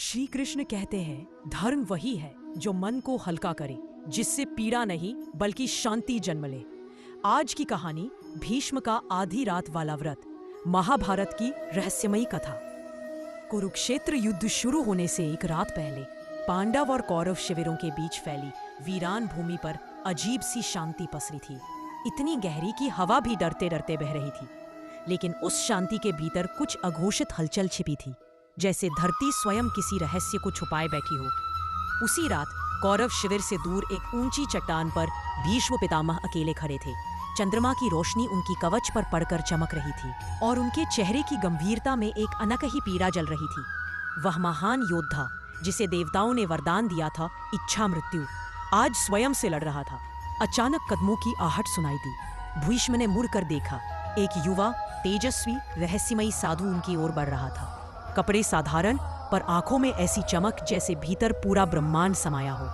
श्री कृष्ण कहते हैं, धर्म वही है जो मन को हल्का करे, जिससे पीड़ा नहीं बल्कि शांति जन्म ले। आज की कहानी भीष्म का आधी रात वाला व्रत, महाभारत की रहस्यमयी कथा। कुरुक्षेत्र युद्ध शुरू होने से एक रात पहले पांडव और कौरव शिविरों के बीच फैली वीरान भूमि पर अजीब सी शांति पसरी थी। इतनी गहरी कि हवा भी डरते डरते बह रही थी। लेकिन उस शांति के भीतर कुछ अघोषित हलचल छिपी थी, जैसे धरती स्वयं किसी रहस्य को छुपाए बैठी हो। उसी रात कौरव शिविर से दूर एक ऊंची चट्टान पर भीष्म पितामह अकेले खड़े थे। चंद्रमा की रोशनी उनकी कवच पर पड़कर चमक रही थी और उनके चेहरे की गंभीरता में एक अनकही पीड़ा जल रही थी। वह महान योद्धा, जिसे देवताओं ने वरदान दिया था इच्छा मृत्यु, आज स्वयं से लड़ रहा था। अचानक कदमों की आहट सुनाई दी। भीष्म ने मुड़कर देखा। एक युवा तेजस्वी रहस्यमयी साधु उनकी ओर बढ़ रहा था। कपड़े साधारण, पर आंखों में ऐसी चमक जैसे भीतर पूरा ब्रह्मांड समाया हो।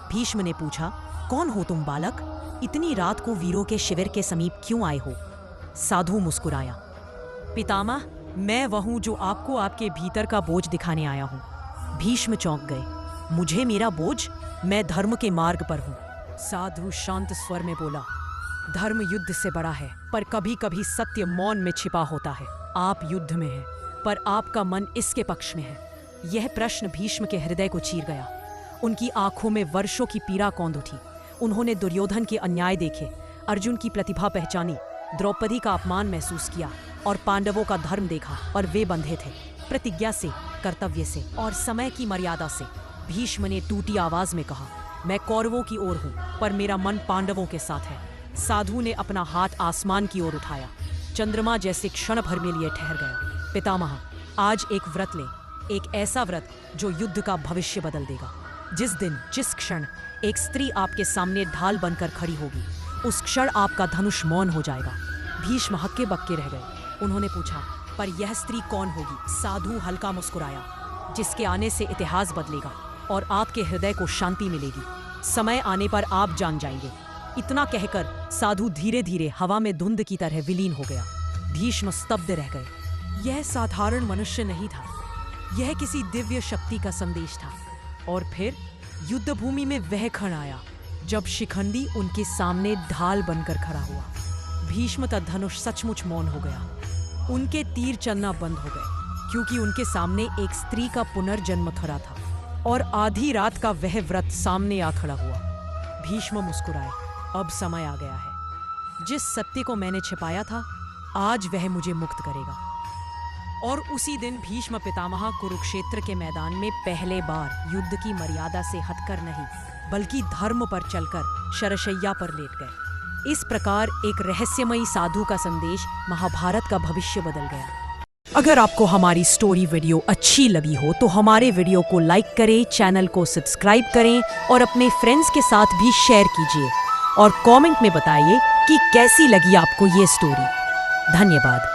भीष्म ने पूछा, कौन हो तुम बालक? इतनी रात को वीरों के शिविर के समीप क्यों आए हो? साधु मुस्कुराया, पितामह, मैं वह हूं जो आपको आपके भीतर का बोझ दिखाने आया हूं। भीष्म चौंक गए। मुझे मेरा बोझ? मैं धर्म के मार्ग पर हूं। साधु शांत स्वर में बोला, धर्म युद्ध से बड़ा है, पर कभी कभी सत्य मौन में छिपा होता है। आप युद्ध में हैं, पर आपका मन इसके पक्ष में है। यह प्रश्न भीष्म के हृदय को चीर गया। उनकी आंखों में वर्षों की पीड़ा कौंध उठी। उन्होंने दुर्योधन के अन्याय देखे, अर्जुन की प्रतिभा पहचानी, द्रौपदी का अपमान महसूस किया और पांडवों का धर्म देखा। और वे बंधे थे प्रतिज्ञा से, कर्तव्य से और समय की मर्यादा से। भीष्म ने टूटी आवाज में कहा, मैं कौरवों की ओर हूं, पर मेरा मन पांडवों के साथ है। साधु ने अपना हाथ आसमान की ओर उठाया। चंद्रमा जैसे क्षण भर में लिए ठहर गया। पितामह, आज एक व्रत ले, एक ऐसा व्रत जो युद्ध का भविष्य बदल देगा। जिस दिन, जिस क्षण एक स्त्री आपके सामने ढाल बनकर खड़ी होगी, उस क्षण आपका धनुष मौन हो जाएगा। भीष्म हक्के बक्के रह गए। उन्होंने पूछा, पर यह स्त्री कौन होगी? साधु हल्का मुस्कुराया, जिसके आने से इतिहास बदलेगा और आपके हृदय को शांति मिलेगी। समय आने पर आप जान जाएंगे। इतना कहकर साधु धीरे धीरे हवा में धुंध की तरह विलीन हो गया। भीष्म स्तब्ध रह गए। यह साधारण मनुष्य नहीं था, यह किसी दिव्य शक्ति का संदेश था। और फिर युद्ध भूमि में वह क्षण आया जब शिखंडी उनके सामने ढाल बनकर खड़ा हुआ। भीष्म का धनुष सचमुच मौन हो गया। उनके तीर चलना बंद हो गए, क्योंकि उनके सामने एक स्त्री का पुनर्जन्म खड़ा था और आधी रात का वह व्रत सामने आ खड़ा हुआ। भीष्म मुस्कुराए, अब समय आ गया है। जिस सत्य को मैंने छिपाया था, आज वह मुझे मुक्त करेगा। और उसी दिन भीष्म पितामह कुरुक्षेत्र के मैदान में पहले बार युद्ध की मर्यादा से हटकर नहीं, बल्कि धर्म पर चलकर शरशैया पर लेट गए। इस प्रकार एक रहस्यमयी साधु का संदेश महाभारत का भविष्य बदल गया। अगर आपको हमारी स्टोरी वीडियो अच्छी लगी हो तो हमारे वीडियो को लाइक करें, चैनल को सब्सक्राइब करें और अपने फ्रेंड्स के साथ भी शेयर कीजिए। और कमेंट में बताइए कि कैसी लगी आपको ये स्टोरी। धन्यवाद।